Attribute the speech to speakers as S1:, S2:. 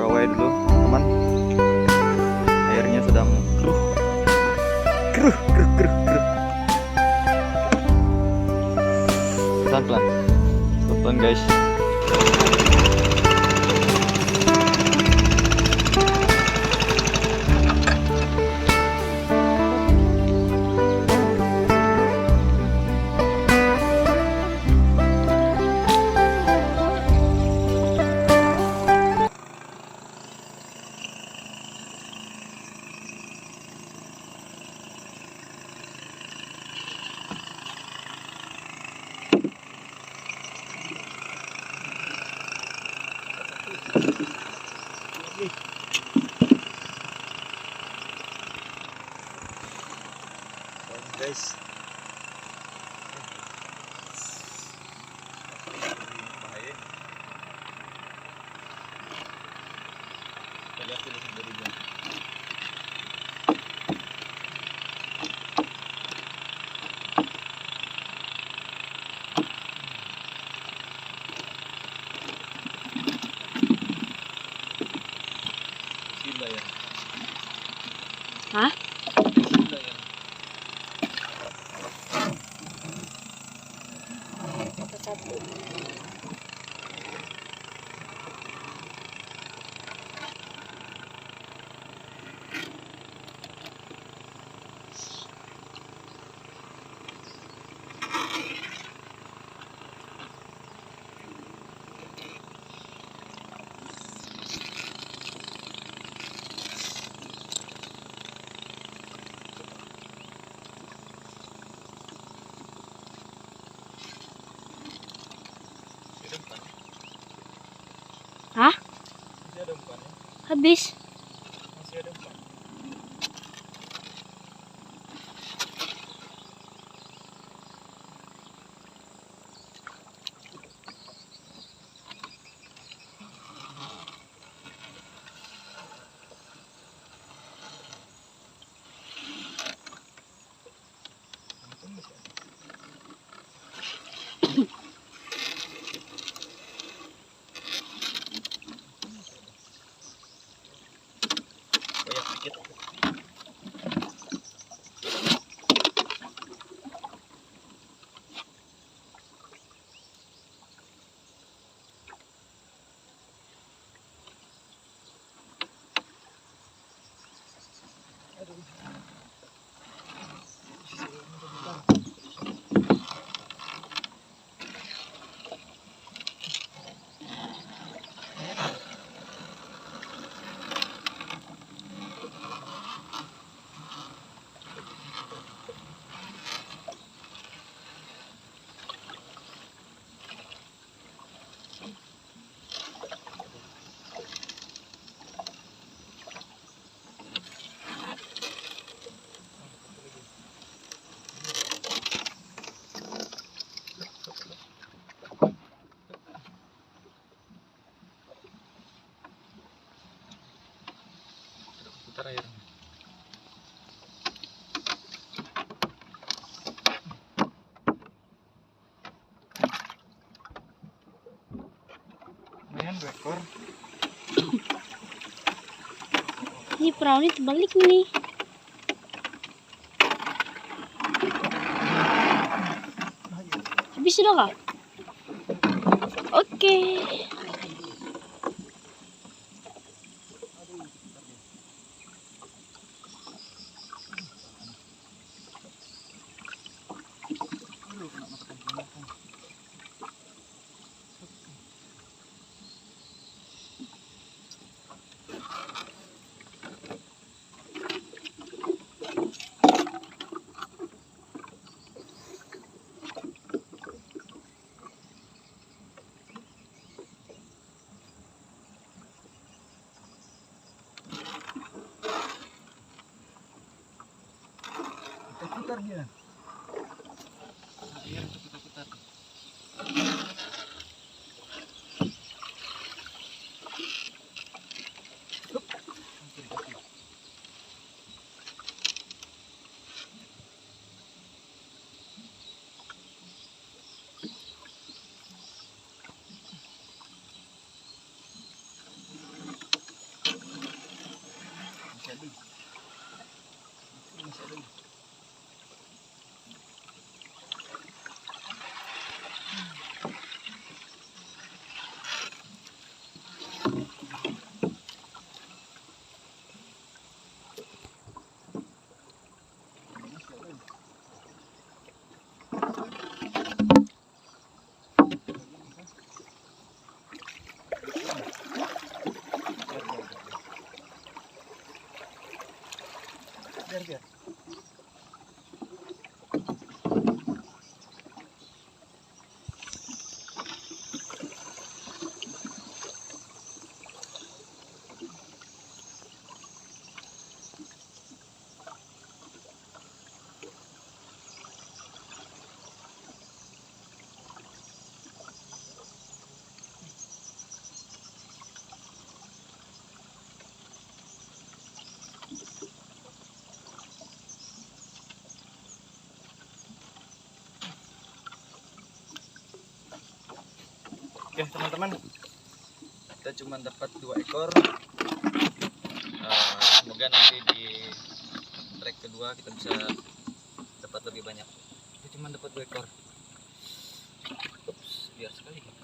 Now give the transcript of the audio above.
S1: Surabaya dulu teman. Airnya sedang keruh. Pelan-pelan guys. Guys, bahaya. Kita lihat dulu dari jauh. Gila ya.
S2: Hah?
S1: Gila ya.
S2: Satu. Hah?
S1: Masih ada umpannya?
S2: Habis.
S1: Masih ada umpan. Banyak dikit. Putar airnya. Lumayan 2 ekor.
S2: Ini perahu ini terbalik nih. Habis sudah kah? Oke.
S1: Putar dia. Biar putar-putar. biar. Oke teman-teman, kita cuma dapat 2 ekor. Semoga nanti di trek kedua kita bisa dapat lebih banyak. Kita cuma dapat 2 ekor. Ups, biar sekali.